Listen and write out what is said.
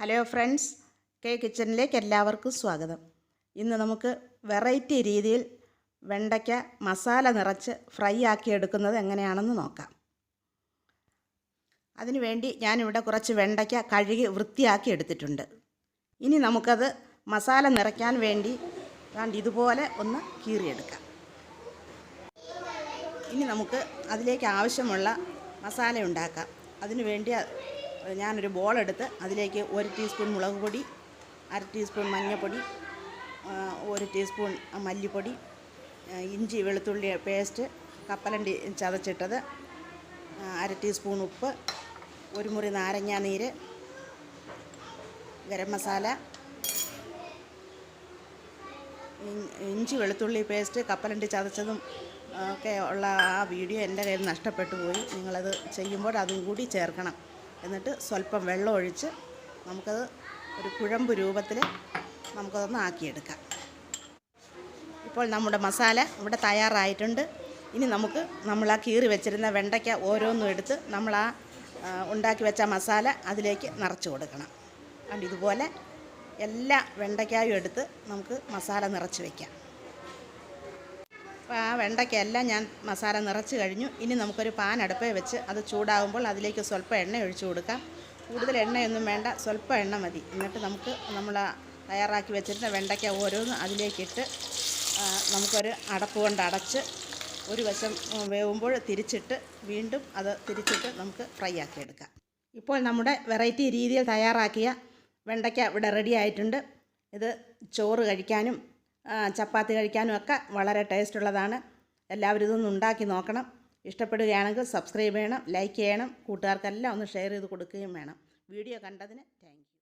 Hello friends, K കിച്ചണിലേക്ക് എല്ലാവർക്കും സ്വാഗതം. ഇന്ന് നമുക്ക് വെറൈറ്റി രീതിയിൽ വെണ്ടയ്ക്ക മസാല നിറച്ച് ഫ്രൈ ആക്കി എടുക്കുന്നത് എങ്ങനെയാണെന്ന് നോക്കാം. അതിനുവേണ്ടി ഞാനിവിടെ കുറച്ച് വെണ്ടയ്ക്ക കഴുകി വൃത്തിയാക്കി എടുത്തിട്ടുണ്ട്. ഇനി നമുക്കത് മസാല നിറയ്ക്കാൻ വേണ്ടി ഇതുപോലെ ഒന്ന് കീറിയെടുക്കാം. ഇനി നമുക്ക് അതിലേക്ക് ആവശ്യമുള്ള മസാല ഉണ്ടാക്കാം. അതിനുവേണ്ടി ഞാനൊരു ബോളെടുത്ത് അതിലേക്ക് 1 ടീസ്പൂൺ മുളക് പൊടി, 1/2 ടീസ്പൂൺ മഞ്ഞൾപ്പൊടി, 1 ടീസ്പൂൺ മല്ലിപ്പൊടി, ഇഞ്ചി വെളുത്തുള്ളി പേസ്റ്റ്, കപ്പലണ്ടി ചതച്ചിട്ടത്, 1/2 ടീസ്പൂൺ ഉപ്പ്, 1 മുറി നാരങ്ങാ നീര്, ഗരം മസാല, ഇഞ്ചി വെളുത്തുള്ളി പേസ്റ്റ്, കപ്പലണ്ടി ചതച്ചതും ഒക്കെ ഉള്ള ആ വീഡിയോ എൻ്റെ കയ്യിൽ നഷ്ടപ്പെട്ടു പോയി. നിങ്ങളത് ചെയ്യുമ്പോൾ അതും കൂടി ചേർക്കണം. എന്നിട്ട് സ്വല്പം വെള്ളം ഒഴിച്ച് നമുക്കത് ഒരു കുഴമ്പ് രൂപത്തിൽ നമുക്കതൊന്ന് ആക്കിയെടുക്കാം. ഇപ്പോൾ നമ്മുടെ മസാല ഇവിടെ തയ്യാറായിട്ടുണ്ട്. ഇനി നമ്മൾ ആ കീറി വെച്ചിരുന്ന വെണ്ടയ്ക്ക ഓരോന്നും എടുത്ത് നമ്മൾ ആ ഉണ്ടാക്കി വെച്ച മസാല അതിലേക്ക് നിറച്ച് കൊടുക്കണം. അതുകൊണ്ട് ഇതുപോലെ എല്ലാ വെണ്ടയ്ക്കായും എടുത്ത് നമുക്ക് മസാല നിറച്ച് വയ്ക്കാം. അപ്പോൾ ആ വെണ്ടയ്ക്കെല്ലാം ഞാൻ മസാല നിറച്ച് കഴിഞ്ഞു. ഇനി നമുക്കൊരു പാൻ അടുപ്പിൽ വെച്ച് അത് ചൂടാകുമ്പോൾ അതിലേക്ക് സ്വല്പം എണ്ണ ഒഴിച്ചു കൊടുക്കാം. കൂടുതൽ എണ്ണയൊന്നും വേണ്ട, സ്വല്പം എണ്ണ മതി. എന്നിട്ട് നമ്മൾ തയ്യാറാക്കി വെച്ചിരുന്ന വെണ്ടയ്ക്ക ഓരോന്നും അതിലേക്കിട്ട് നമുക്കൊരു അടപ്പ് കൊണ്ട് അടച്ച് ഒരു വശം വേവുമ്പോൾ തിരിച്ചിട്ട് വീണ്ടും അത് തിരിച്ചിട്ട് നമുക്ക് ഫ്രൈ ആക്കി എടുക്കാം. ഇപ്പോൾ നമ്മുടെ വെറൈറ്റി രീതിയിൽ തയ്യാറാക്കിയ വെണ്ടയ്ക്ക ഇവിടെ റെഡി ആയിട്ടുണ്ട്. ഇത് ചോറ് കഴിക്കാനും ചപ്പാത്തി കഴിക്കാനും ഒക്കെ വളരെ ടേസ്റ്റുള്ളതാണ്. എല്ലാവരും ഇതൊന്ന് ഉണ്ടാക്കി നോക്കണം. ഇഷ്ടപ്പെടുകയാണെങ്കിൽ സബ്സ്ക്രൈബ് ചെയ്യണം, ലൈക്ക് ചെയ്യണം, കൂട്ടുകാർക്കെല്ലാം ഒന്ന് ഷെയർ ചെയ്ത് കൊടുക്കുകയും വേണം. വീഡിയോ കണ്ടതിന് താങ്ക് യു.